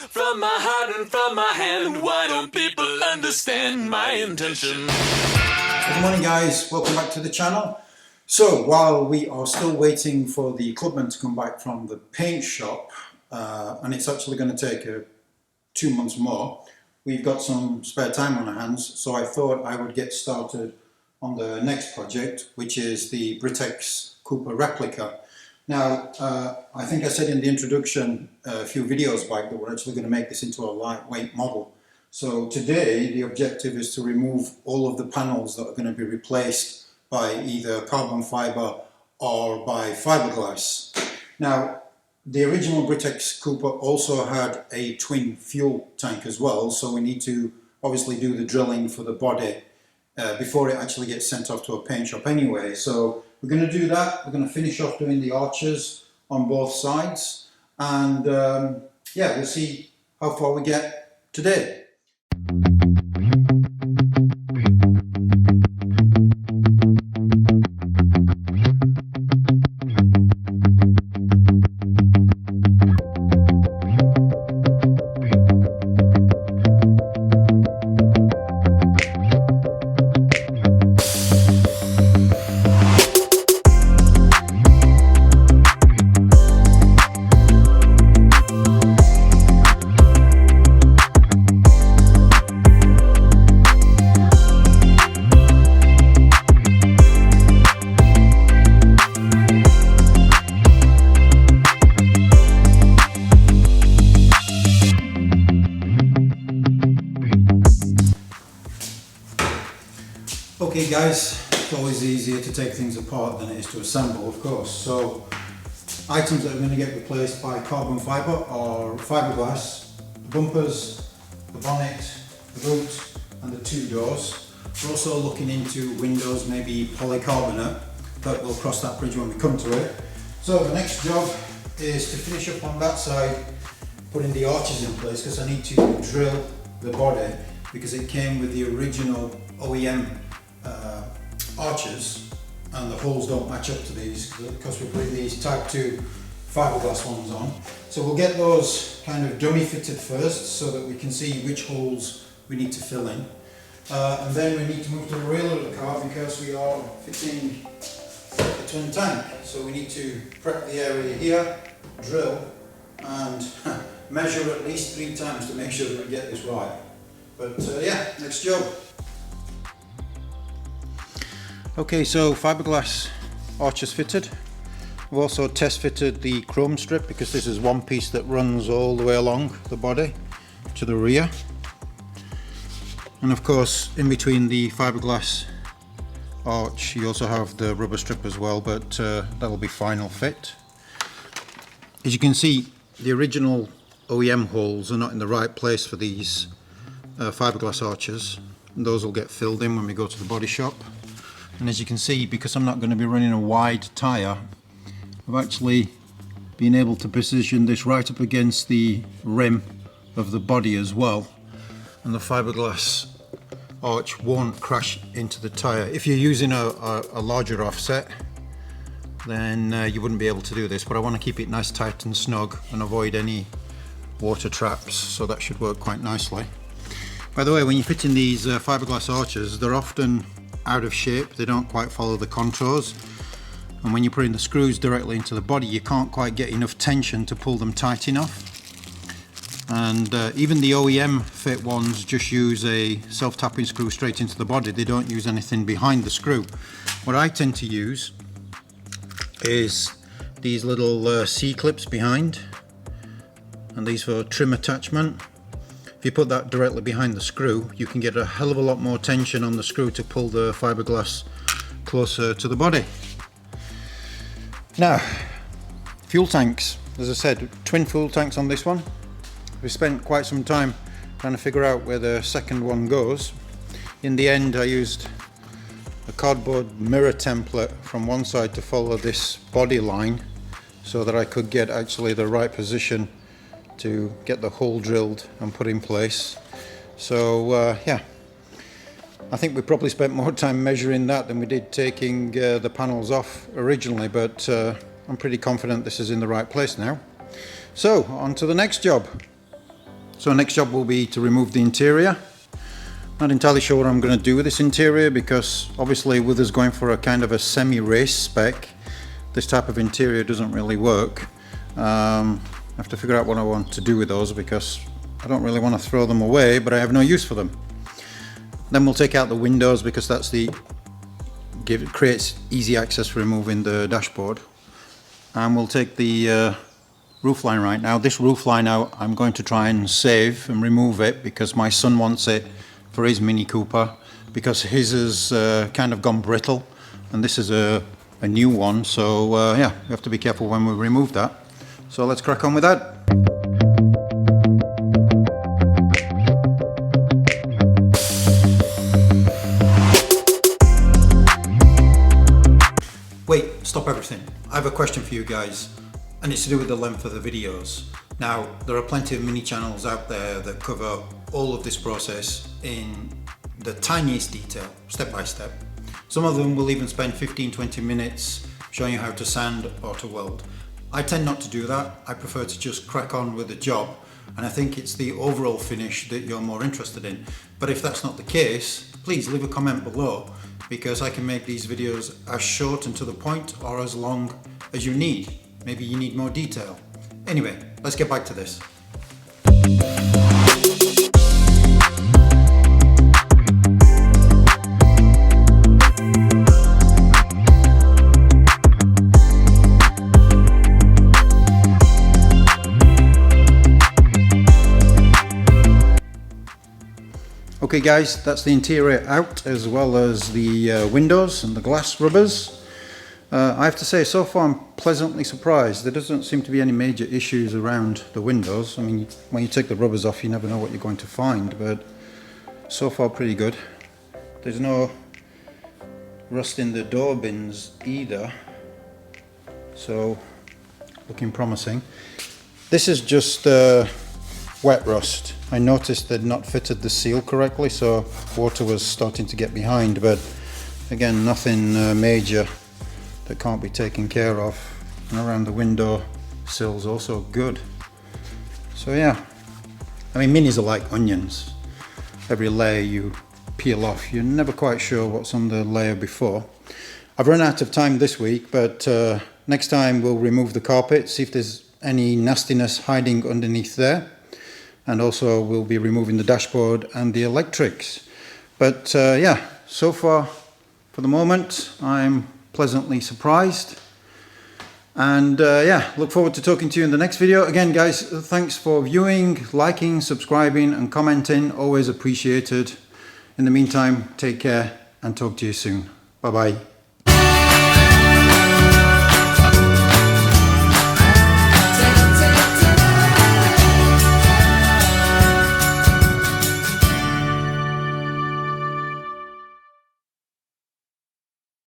from my heart and from my hand. Why don't people understand my intention? Good morning guys, welcome back to the channel. So while we are still waiting for the Clubman to come back from the paint shop, and it's actually going to take 2 months more, we've got some spare time on our hands, so I thought I would get started on the next project, which is the Britax Cooper replica. Now, I think I said in the introduction a few videos back that we're actually going to make this into a lightweight model. So today the objective is to remove all of the panels that are going to be replaced by either carbon fibre or by fiberglass. Now, the original Britax Cooper also had a twin fuel tank as well, so we need to obviously do the drilling for the body before it actually gets sent off to a paint shop anyway. So we're going to do that. We're going to finish off doing the arches on both sides, and yeah, we'll see how far we get today. Okay guys, it's always easier to take things apart than it is to assemble, of course. So items that are going to get replaced by carbon fibre or fiberglass: the bumpers, the bonnet, the boot and the two doors. We're also looking into windows, maybe polycarbonate, but we'll cross that bridge when we come to it. So the next job is to finish up on that side, putting the arches in place, because I need to drill the body, because it came with the original OEM arches and the holes don't match up to these because we're putting these type 2 fiberglass ones on. So we'll get those kind of dummy fitted first so that we can see which holes we need to fill in, and then we need to move to the rear of the car because we are fitting a twin tank. So we need to prep the area here, drill and measure at least 3 times to make sure that we get this right. But yeah, next job. Okay, so fiberglass arches fitted. We've also test fitted the chrome strip, because this is one piece that runs all the way along the body to the rear. And of course, in between the fiberglass arch you also have the rubber strip as well, but that'll be final fit. As you can see, the original OEM holes are not in the right place for these fiberglass arches, and those will get filled in when we go to the body shop. And as you can see, because I'm not going to be running a wide tyre, I've actually been able to position this right up against the rim of the body as well, and the fiberglass arch won't crash into the tyre. If you're using a larger offset, then you wouldn't be able to do this, but I want to keep it nice, tight and snug and avoid any water traps, so that should work quite nicely. By the way, when you're fitting these fiberglass arches, they're often out of shape, they don't quite follow the contours, and when you're putting the screws directly into the body you can't quite get enough tension to pull them tight enough. And even the OEM fit ones just use a self-tapping screw straight into the body, they don't use anything behind the screw. What I tend to use is these little C-clips behind, and these for trim attachment. If you put that directly behind the screw, you can get a hell of a lot more tension on the screw to pull the fiberglass closer to the body. Now, fuel tanks. As I said, twin fuel tanks on this one. We spent quite some time trying to figure out where the second one goes. In the end, I used a cardboard mirror template from one side to follow this body line so that I could get actually the right position to get the hole drilled and put in place. So yeah, I think we probably spent more time measuring that than we did taking the panels off originally, but I'm pretty confident this is in the right place now. So on to the next job. So next job will be to remove the interior. Not entirely sure what I'm going to do with this interior, because obviously with us going for a kind of a semi-race spec, this type of interior doesn't really work. I have to figure out what I want to do with those, because I don't really want to throw them away, but I have no use for them. Then we'll take out the windows, because that's it creates easy access for removing the dashboard. And we'll take the roofline right now. This roofline out, I'm going to try and save and remove it, because my son wants it for his Mini Cooper, because his has kind of gone brittle, and this is a new one. So yeah, we have to be careful when we remove that. So let's crack on with that. Wait, stop everything. I have a question for you guys, and it's to do with the length of the videos. Now, there are plenty of mini channels out there that cover all of this process in the tiniest detail, step by step. Some of them will even spend 15-20 minutes showing you how to sand or to weld. I tend not to do that. I prefer to just crack on with the job, and I think it's the overall finish that you're more interested in. But if that's not the case, please leave a comment below, because I can make these videos as short and to the point, or as long as you need. Maybe you need more detail. Anyway, let's get back to this. Okay guys, that's the interior out, as well as the windows and the glass rubbers. I have to say, so far I'm pleasantly surprised. There doesn't seem to be any major issues around the windows. I mean, when you take the rubbers off, you never know what you're going to find, but so far pretty good. There's no rust in the door bins either, so looking promising. This is just wet rust. I noticed they'd not fitted the seal correctly, so water was starting to get behind, but again, nothing major that can't be taken care of. And around the window sills also good. So yeah, I mean, minis are like onions. Every layer you peel off, you're never quite sure what's on the layer before. I've run out of time this week, but next time we'll remove the carpet, see if there's any nastiness hiding underneath there. And also we'll be removing the dashboard and the electrics. But yeah, so far for the moment I'm pleasantly surprised, and yeah, look forward to talking to you in the next video. Again guys, thanks for viewing, liking, subscribing and commenting, always appreciated. In the meantime, take care and talk to you soon. Bye bye.